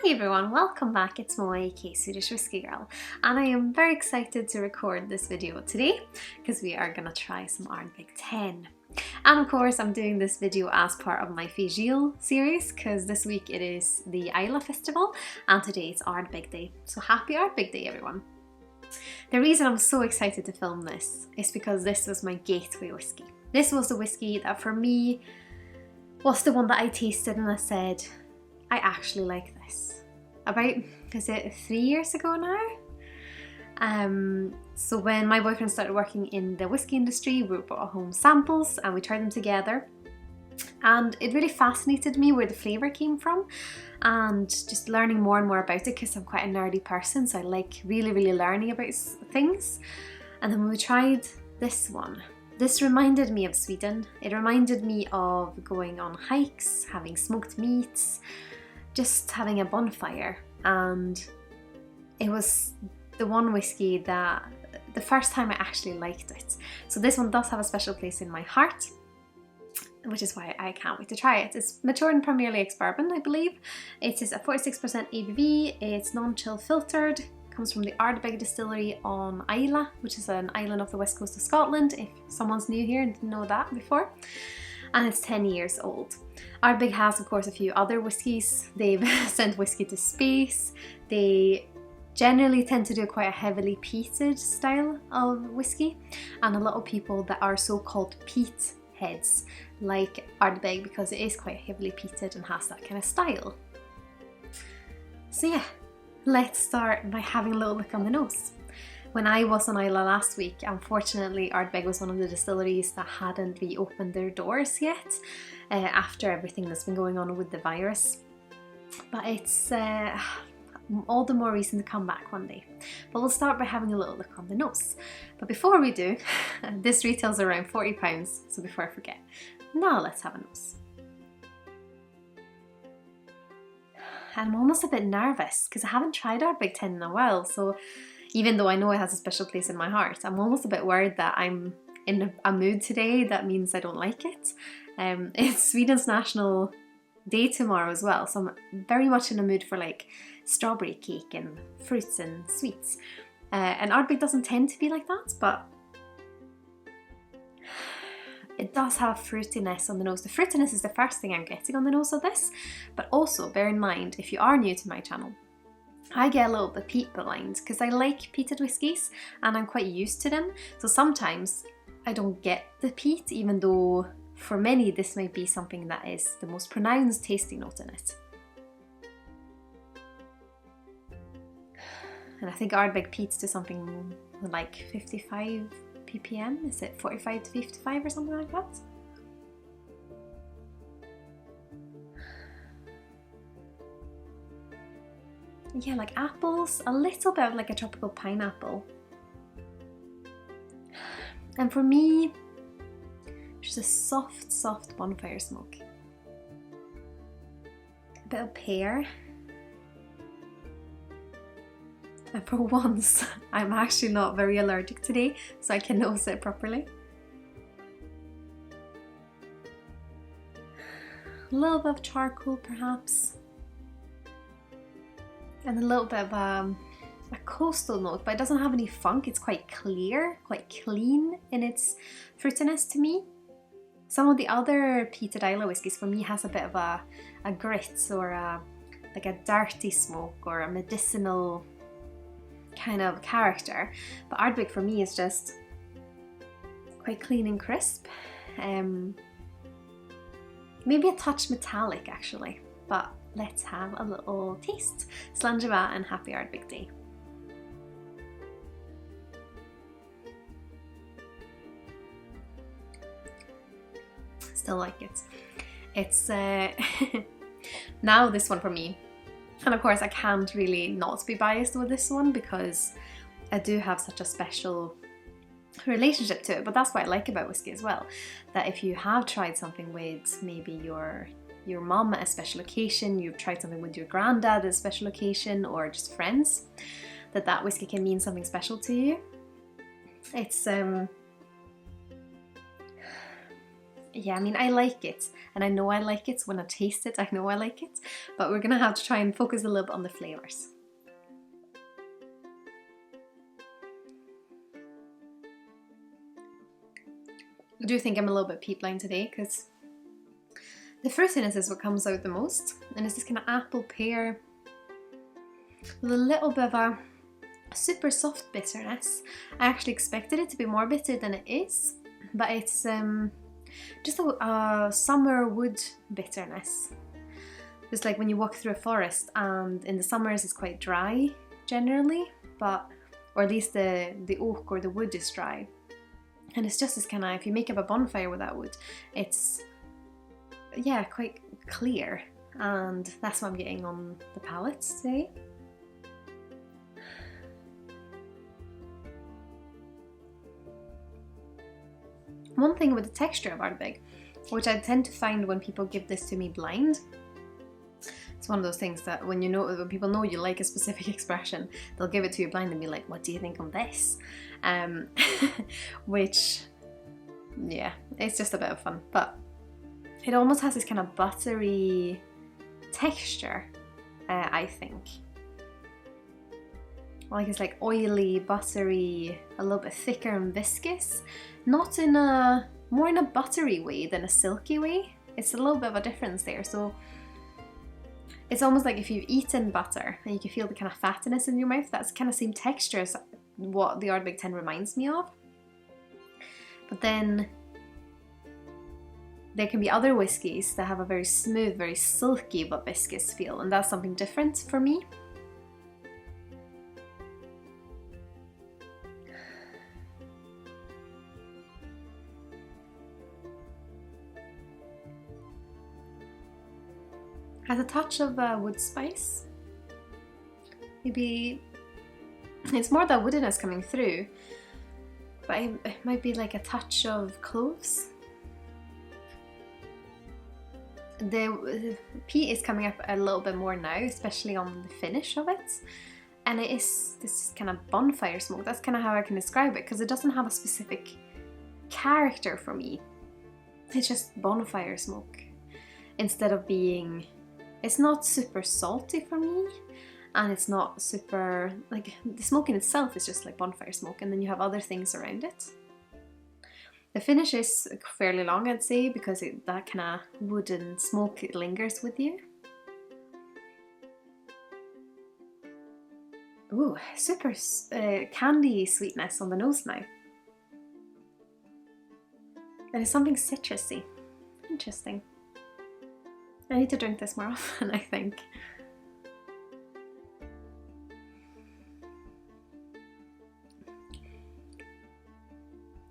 Hi everyone, welcome back. It's Moa, aka Swedish Whiskey Girl, and I am very excited to record this video today because we are gonna try some Ardbeg 10. And of course I'm doing this video as part of my Fagiel series because this week it is the Islay festival and today it's Ardbeg Day. So happy Ardbeg Day everyone. The reason I'm so excited to film this is because this was my gateway whiskey. This was the whiskey that for me was the one that I tasted and I said, I actually like this. About, is it 3 years ago now? So when my boyfriend started working in the whiskey industry, we brought home samples and we tried them together. And it really fascinated me where the flavour came from and just learning more and more about it because I'm quite a nerdy person, so I like really learning about things. And then when we tried this one, this reminded me of Sweden. It reminded me of going on hikes, having smoked meats, just having a bonfire, and it was the one whiskey that the first time I actually liked it. So this one does have a special place in my heart, which is why I can't wait to try it. It's matured in primarily ex-bourbon, I believe. It is a 46% ABV, it's non-chill filtered, comes from the Ardbeg distillery on Islay, which is an island off the west coast of Scotland, if someone's new here and didn't know that before. And it's 10 years old. Ardbeg has, of course, a few other whiskies. They've sent whiskey to space. They generally tend to do quite a heavily peated style of whiskey, and a lot of people that are so-called peat heads like Ardbeg because it is quite heavily peated and has that kind of style. So yeah, let's start by having a little look on the nose. When I was on Islay last week, unfortunately Ardbeg was one of the distilleries that hadn't reopened their doors yet after everything that's been going on with the virus. But it's all the more reason to come back one day. But we'll start by having a little look on the nose. But before we do, this retails around £40, so before I forget, now let's have a nose. I'm almost a bit nervous because I haven't tried Ardbeg 10 in a while, so even though I know it has a special place in my heart, I'm almost a bit worried that I'm in a mood today that means I don't like it. It's Sweden's National Day tomorrow as well, so I'm very much in a mood for like strawberry cake and fruits and sweets. And Ardbeg doesn't tend to be like that, but it does have fruitiness on the nose. The fruitiness is the first thing I'm getting on the nose of this, but also bear in mind, if you are new to my channel, I get a little bit peat blind because I like peated whiskies and I'm quite used to them. So sometimes I don't get the peat, even though for many this might be something that is the most pronounced tasting note in it. And I think Ardbeg peats to something like 55 ppm. Is it 45 to 55 or something like that? Yeah, like apples, a little bit of like a tropical pineapple. And for me, just a soft bonfire smoke. A bit of pear. And for once, I'm actually not very allergic today, so I can nose it properly. A little bit of charcoal perhaps. And a little bit of a coastal note, but it doesn't have any funk. It's quite clear, quite clean in its fruitiness to me. Some of the other peated Islay whiskies for me has a bit of a grit or like a dirty smoke or a medicinal kind of character. But Ardbeg for me is just quite clean and crisp. Maybe a touch metallic actually, but let's have a little taste. Sláinte Skål and happy Ardbeg Day. Still like it. It's now this one for me. And of course I can't really not be biased with this one because I do have such a special relationship to it, but that's what I like about whiskey as well. That if you have tried something with maybe your mum at a special occasion, you've tried something with your granddad at a special occasion, or just friends, that whiskey can mean something special to you. It's yeah, I mean, I like it, and I know I like it. When I taste it, I know I like it, but we're gonna have to try and focus a little bit on the flavours. I do think I'm a little bit peat blind today because the fruitiness is what comes out the most, and it's this kind of apple pear with a little bit of a super soft bitterness. I actually expected it to be more bitter than it is, but it's just a summer wood bitterness. Just like when you walk through a forest, and in the summers it's quite dry generally, or at least the oak or the wood is dry. And it's just this kind of, if you make up a bonfire with that wood, it's, yeah, quite clear. And that's what I'm getting on the palate today. One thing with the texture of Ardbeg, which I tend to find when people give this to me blind, it's one of those things that when people know you like a specific expression, they'll give it to you blind and be like, what do you think of this? Which, yeah, it's just a bit of fun. But it almost has this kind of buttery texture, I think. Like it's like oily, buttery, a little bit thicker and viscous. Not in a, more in a buttery way than a silky way. It's a little bit of a difference there. So it's almost like if you've eaten butter and you can feel the kind of fattiness in your mouth, that's kind of same texture as what the Ardbeg 10 reminds me of. But then there can be other whiskies that have a very smooth, very silky but viscous feel, and that's something different for me. Has a touch of wood spice. Maybe it's more that woodiness coming through, but it might be like a touch of cloves. The peat is coming up a little bit more now, especially on the finish of it. And it is this kind of bonfire smoke. That's kind of how I can describe it, because it doesn't have a specific character for me. It's just bonfire smoke. Instead of being, it's not super salty for me, and it's not super, like, the smoke in itself is just like bonfire smoke, and then you have other things around it. The finish is fairly long, I'd say, because that kind of wooden smoke lingers with you. Ooh, super candy sweetness on the nose now. And it's something citrusy. Interesting. I need to drink this more often, I think.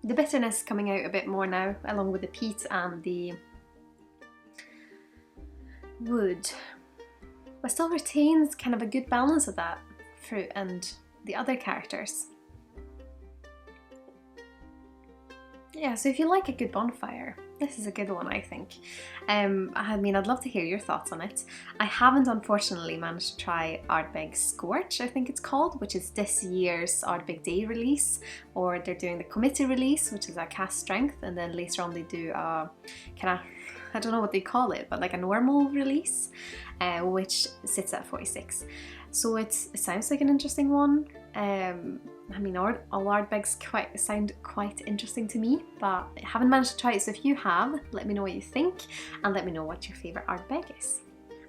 The bitterness coming out a bit more now, along with the peat and the wood, but still retains kind of a good balance of that fruit and the other characters. Yeah, so if you like a good bonfire, this is a good one, I think. I mean, I'd love to hear your thoughts on it. I haven't, unfortunately, managed to try Ardbeg Scorch, I think it's called, which is this year's Ardbeg Day release, or they're doing the committee release, which is a cask strength, and then later on they do a kind of, I don't know what they call it, but like a normal release, which sits at 46. So it sounds like an interesting one. I mean, all Ardbegs sound quite interesting to me, but I haven't managed to try it. So if you have, let me know what you think, and let me know what your favourite Ardbeg is.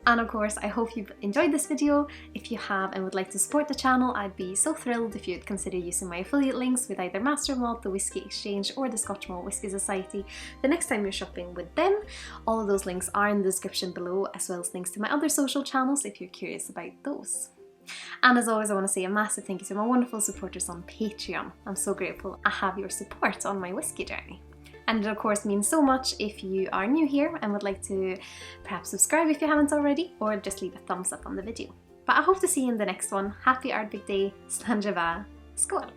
And of course, I hope you've enjoyed this video. If you have and would like to support the channel, I'd be so thrilled if you'd consider using my affiliate links with either Master Malt, the Whiskey Exchange, or the Scotch Malt Whisky Society the next time you're shopping with them. All of those links are in the description below, as well as links to my other social channels if you're curious about those. And as always, I want to say a massive thank you to my wonderful supporters on Patreon. I'm so grateful I have your support on my whiskey journey. And it of course means so much if you are new here and would like to perhaps subscribe if you haven't already, or just leave a thumbs up on the video. But I hope to see you in the next one. Happy Ardbeg Day, Sláinte Skål!